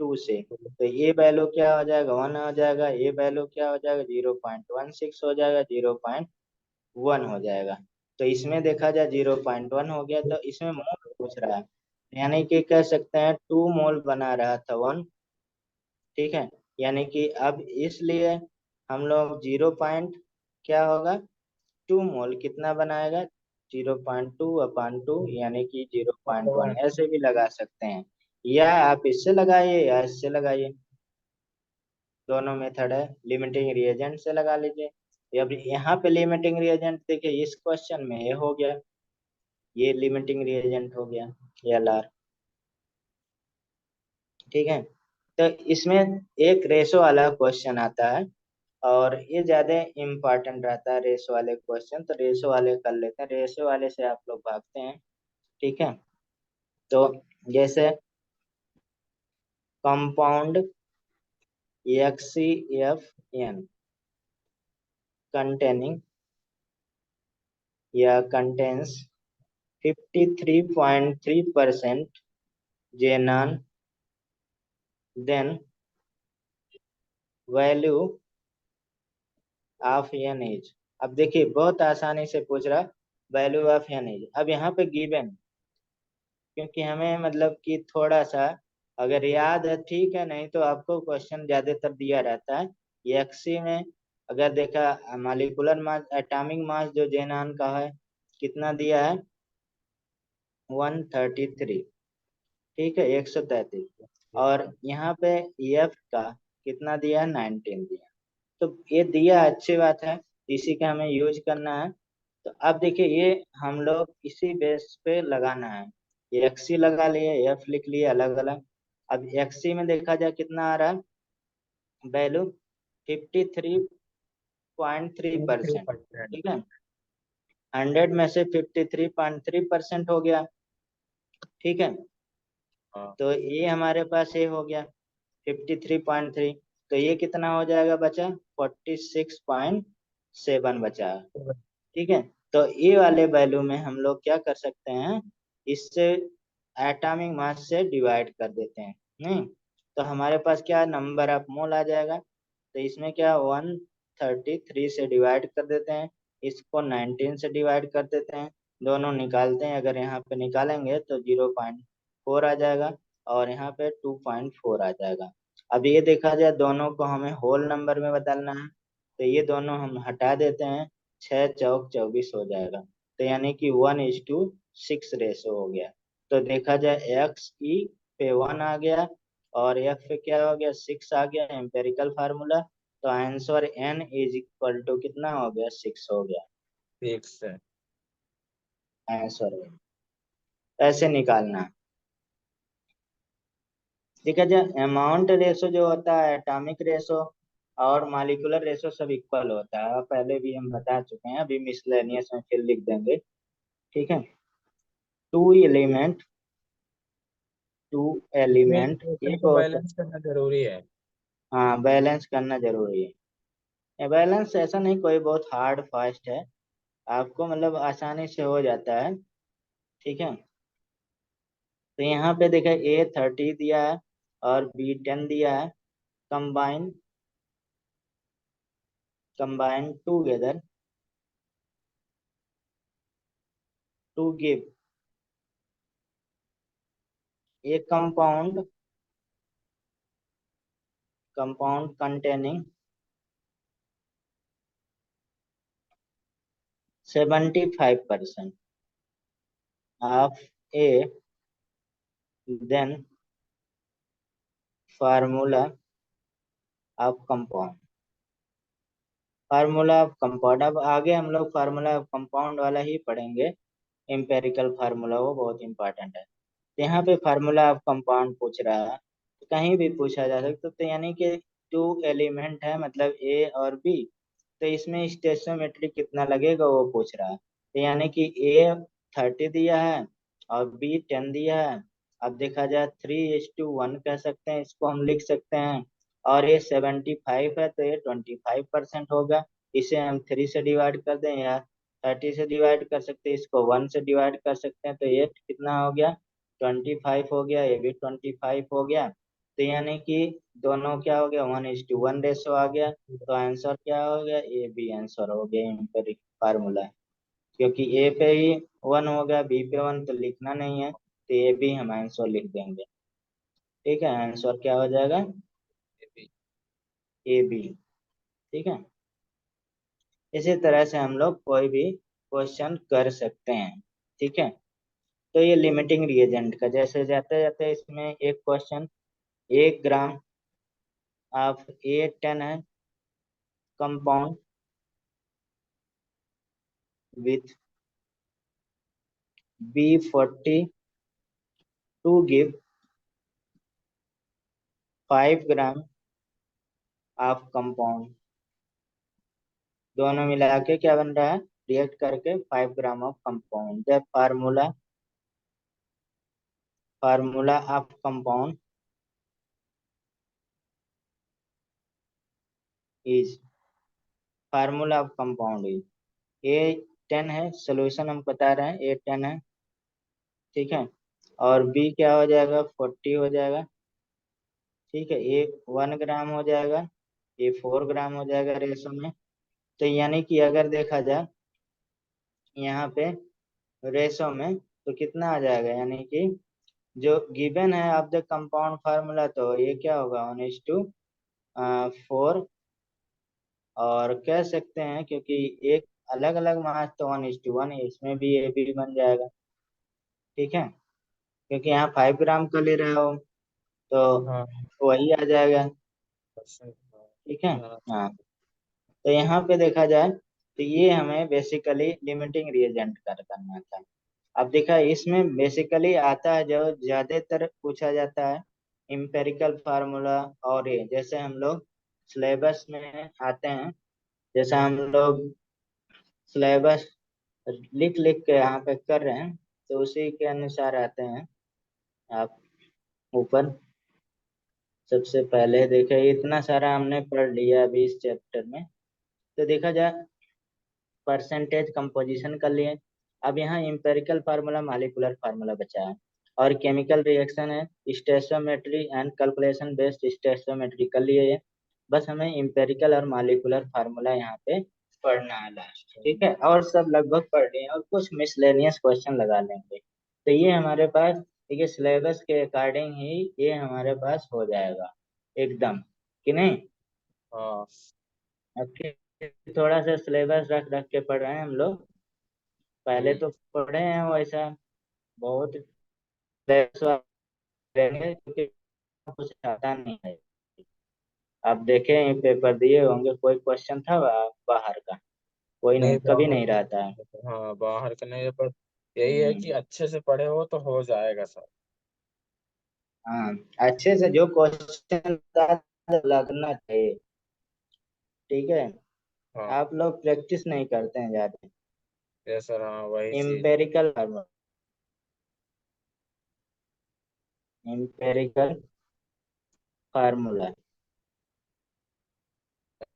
2 से। तो ये वैल्यू क्या हो जाएगा? 1 हो जाएगा। ये वैल्यू क्या हो जाएगा? 0.16 हो जाएगा, 0.1 हो जाएगा। तो इसमें देखा जाए 0.1 हो गया, तो इसमें मोल पूछ रहा है, यानी कि कह सकते हैं 2 मोल बना रहा था 1। ठीक है। यानी कि अब इसलिए हम लोग 0. क्या होगा? 2 मोल कितना बनाएगा? 0.2/2 यानी कि 0.1, ऐसे भी लगा सकते हैं, या आप इससे लगाइए या इससे लगाइए, दोनों मेथड है। लिमिटिंग रिएजेंट से लगा लीजिए। अब यहाँ पे लिमिटिंग रिएजेंट देखिए, इस क्वेश्चन में ये हो गया, ये लिमिटिंग रिएजेंट हो गया Lr। ठीक है। तो इसमें एक रेशो वाला क्वेश्चन आता है, और ये ज्यादा इम्पोर्टेंट रहता है रेशो वाले क्वेश्चन, तो रेशो वाले कर लेते हैं, रेशो वाले से आप लोग भागते हैं। ठीक है। तो जैसे कंपाउंड HCFN कंटेनिंग या contains 53.3% xenon, then value of N as. अब देखिए बहुत आसानी से पूछ रहा, वैल्यू ऑफ एन एज। अब यहाँ पे गिवन, क्योंकि हमें मतलब कि थोड़ा सा अगर याद है ठीक है, नहीं तो आपको क्वेश्चन ज्यादातर दिया रहता है। ये एक्सी में अगर देखा, मालिकुलर मास, एटॉमिक मास जो जेनान का है कितना दिया है, 133, ठीक है, 133। और यहाँ पे एफ का कितना दिया है, 19 दिया। तो ये दिया, अच्छी बात है, इसी का हमें यूज करना है। तो अब देखिए ये हम लोग इसी बेस पे लगाना है। ये एक्सी लगा लिए, एफ लिख लिए अलग अलग। अब एक्सी में देखा जाए कितना आ रहा है वैल्यू, 53.3%। 3%। ठीक है, 100 में से 53.3% हो गया। ठीक है, हाँ। तो ये हमारे पास ये हो गया 53.3। तो ये कितना हो जाएगा बचा, 46.7 बचा। ठीक है, तो ये वाले वैल्यू में हम लोग क्या कर सकते हैं, इससे एटॉमिक मास से डिवाइड कर देते हैं। नहीं तो हमारे पास क्या नंबर ऑफ मोल आ जाएगा। तो इसमें क्या 133 से डिवाइड कर देते हैं, इसको 19 से डिवाइड कर देते हैं, दोनों निकालते हैं। अगर यहाँ पे निकालेंगे तो 0.4 आ जाएगा, और यहाँ पे 2.4 आ जाएगा। अब ये देखा जाए दोनों को हमें होल नंबर में बदलना है, तो ये दोनों हम हटा देते हैं, 6 चौक 24 हो जाएगा। तो यानी कि 1:6 रेशो हो गया। तो देखा जाए एक्स ई पे 1 आ गया, और एफ पे क्या हो गया, 6 आ गया, एम्पेरिकल फार्मूला। तो answer N is equal to कितना हो गया, 6 हो गया 6 है। आंसर। ऐसे निकालना है। ठीक है, जो अमाउंट रेशो जो होता है, एटॉमिक रेशो और मॉलिक्यूलर रेशो सब इक्वल होता है, पहले भी हम बता चुके हैं, अभी मिसलेनियस में फिर लिख देंगे। ठीक है, टू एलिमेंट, टू इसमें एलिमेंट इक्वेशन एक को होता। बैलेंस करना जरूरी है। हाँ, बैलेंस करना जरूरी है। बैलेंस ऐसा नहीं कोई बहुत हार्ड फास्ट है, आपको मतलब आसानी से हो जाता है। ठीक है, तो यहाँ पे देखा A30 दिया है और B10 दिया है, combine, combine together to give a compound, compound containing 75% of A, then formula of compound. Formula of compound, अब आगे हम लोग फार्मूला ऑफ कंपाउंड वाला ही पढ़ेंगे। एम्पेरिकल फार्मूला वो बहुत इंपॉर्टेंट है। तो यहाँ पे फार्मूला ऑफ कंपाउंड पूछ रहा है, तो कहीं भी पूछा जा सकता है। तो यानी कि टू एलिमेंट है, मतलब ए और बी, तो इसमें स्टेशियोमेट्री कितना लगेगा वो पूछ रहा है। तो यानी कि A30 दिया है और B10 दिया है। अब देखा जाए 3:1 कह सकते हैं, इसको हम लिख सकते हैं। और ये 75 है, तो ये 25% होगा। इसे हम 3 से डिवाइड कर दें, या 30 से डिवाइड कर सकते हैं, इसको 1 से डिवाइड कर सकते हैं। तो ये कितना हो गया, 25 हो गया, ये भी 25 हो गया। तो यानी कि दोनों क्या हो गया, 1:1 रेशो आ गया। तो आंसर क्या हो गया, ए बी आंसर हो गया एम्पिरिक फार्मूला। क्योंकि ए पे ही 1 हो गया, बी पे 1 तो लिखना नहीं है, तो ए बी हम आंसर लिख देंगे। ठीक है, आंसर क्या हो जाएगा, ए बी। ठीक है, इसी तरह से हम लोग कोई भी क्वेश्चन कर सकते हैं। ठीक है, तो ये लिमिटिंग रिएजेंट का जैसे जाते जाते इसमें एक क्वेश्चन, 1 ग्राम ऑफ A10 है, compound with B40 to give 5 gram of compound, दोनों मिला के क्या बन रहा है, रिएक्ट करके 5 gram of compound. The formula, formula of compound is, formula of compound is, A10 है, सोल्यूशन हम बता रहे हैं A10 है, ठीक है। और बी क्या हो जाएगा, 40 हो जाएगा। ठीक है, ए 1 ग्राम हो जाएगा, ये 4 ग्राम हो जाएगा रेशो में। तो यानी कि अगर देखा जाए यहाँ पे रेशो में तो कितना आ जाएगा, यानी कि जो गिवन है आप द कंपाउंड फार्मूला, तो ये क्या होगा 1:4। और कह सकते हैं क्योंकि एक अलग अलग मास तो 1:1, इसमें भी ये भी बन जाएगा। ठीक है, क्योंकि यहाँ 5 ग्राम का ले रहे हो तो हाँ। वही आ जाएगा। परसेंट। ठीक है। हाँ। हाँ, तो यहाँ पे देखा जाए तो ये हमें बेसिकली लिमिटिंग रिएजेंट करना था। अब देखा इसमें बेसिकली आता है जो ज्यादातर पूछा जाता है इम्पेरिकल फार्मूला। और ये जैसे हम लोग सिलेबस में आते हैं, जैसे हम लोग सिलेबस लिख लिख के यहाँ पे कर रहे हैं, तो उसी के अनुसार आते हैं। आप ऊपर सबसे पहले देखे, इतना सारा हमने पढ़ लिया अभी इस चैप्टर में। तो देखा जाए परसेंटेज कंपोजिशन कर लिए। अब यहाँ इंपेरिकल फार्मूला मॉलिक्यूलर फार्मूला बचा है, और केमिकल रिएक्शन है स्टेशियोमेट्री एंड कैलकुलेशन बेस्ड स्टेशियोमेट्री कर लिए। बस हमें इंपेरिकल और मॉलिक्यूलर फार्मूला यहाँ पे पढ़ना है लास्ट। ठीक है, और सब लगभग पढ़ लिए और कुछ मिसलेनियस क्वेश्चन लगा लेंगे, तो ये हमारे पास, देखिए सिलेबस के अकॉर्डिंग ही ये हमारे पास हो जाएगा एकदम, कि नहीं। हाँ। अब थोड़ा सा सिलेबस रख रख के पढ़ रहे हैं हम लोग, पहले हम्म। तो पढ़े हैं वैसा बहुत सिलेबस रहेंगे, क्योंकि कुछ आता नहीं है। आप देखें ये पेपर दिए होंगे, कोई क्वेश्चन था बाहर का, कोई नहीं, नहीं, कभी बाहर नहीं का रहता है। नहीं। हाँ, बाहर का नहीं है, पर यही है हम्म, कि अच्छे से पढ़े हो तो हो जाएगा सर। हाँ, अच्छे से जो क्वेश्चन लगना चाहिए। ठीक है, हाँ। आप लोग प्रैक्टिस नहीं करते हैं ज्यादा। ये सर, हाँ वही चीज। इम्पेरिकल इम्पेरिकल फार्मूला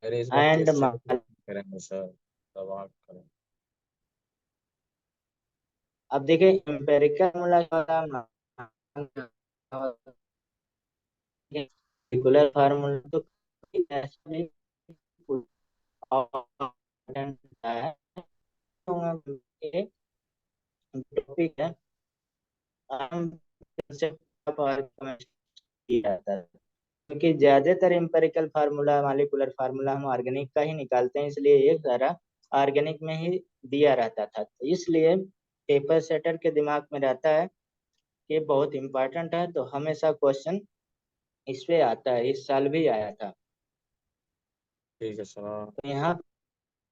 अरे इस बार एंड, क्वेश्चन करेंगे सर, तब आप करें। अब देखिए इम्पेरिकल फार्मूला क्या होता है, रेगुलर फार्मूला तो ऐसा नहीं है। टॉपिक है आम किया जाता है, क्योंकि ज्यादातर इम्पेरिकल फार्मूला मॉलिक्यूलर फार्मूला हम ऑर्गेनिक का ही निकालते हैं, इसलिए ये सारा ऑर्गेनिक में ही दिया रहता था, तो इसलिए पेपर सेटर के दिमाग में रहता है कि बहुत इंपॉर्टेंट है, तो हमेशा क्वेश्चन इस पे आता है, इस साल भी आया था। ठीक है सर, हाँ। तो यहाँ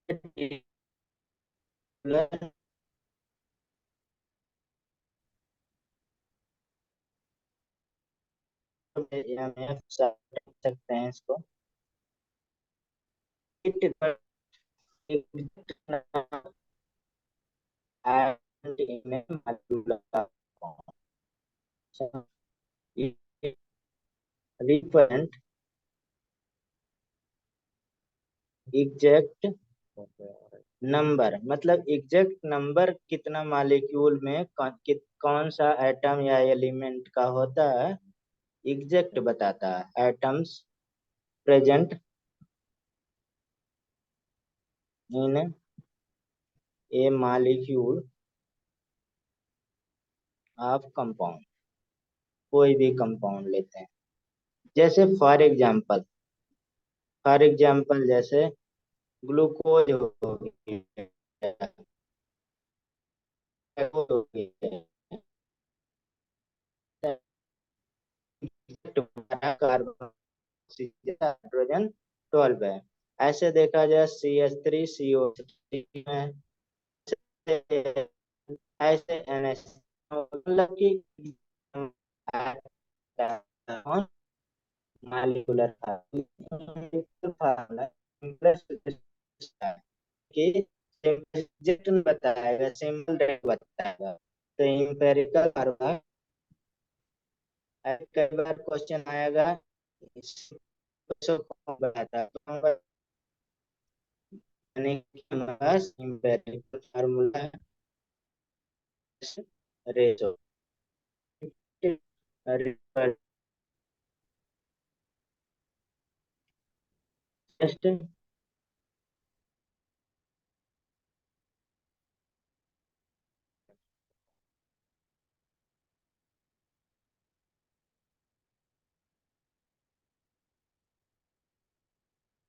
पे में सकते हैं इसको। Referent exact okay, alright। Number, मतलब एग्जैक्ट नंबर कितना मॉलिक्यूल में कौन सा एटम या एलिमेंट का होता है, एग्जैक्ट बताता है atoms present in a molecule of compound. कोई भी कंपाउंड लेते हैं, जैसे फॉर एग्जांपल जैसे ग्लूकोज हो गया, हो गया, कार्बन, हाइड्रोजन 12 है। ऐसे देखा जाए CH3CO में, ऐसे NH, मतलब कि मालिकुलर फार्मूला कि सिंपल बताएगा, सिंपल रेट बताएगा। तो इंपेरिकल फार्मूला कई बार क्वेश्चन आएगा, बताता है यानी कि हमारे पास इंपेरिकल फार्मूला है रेशो। रिवर्स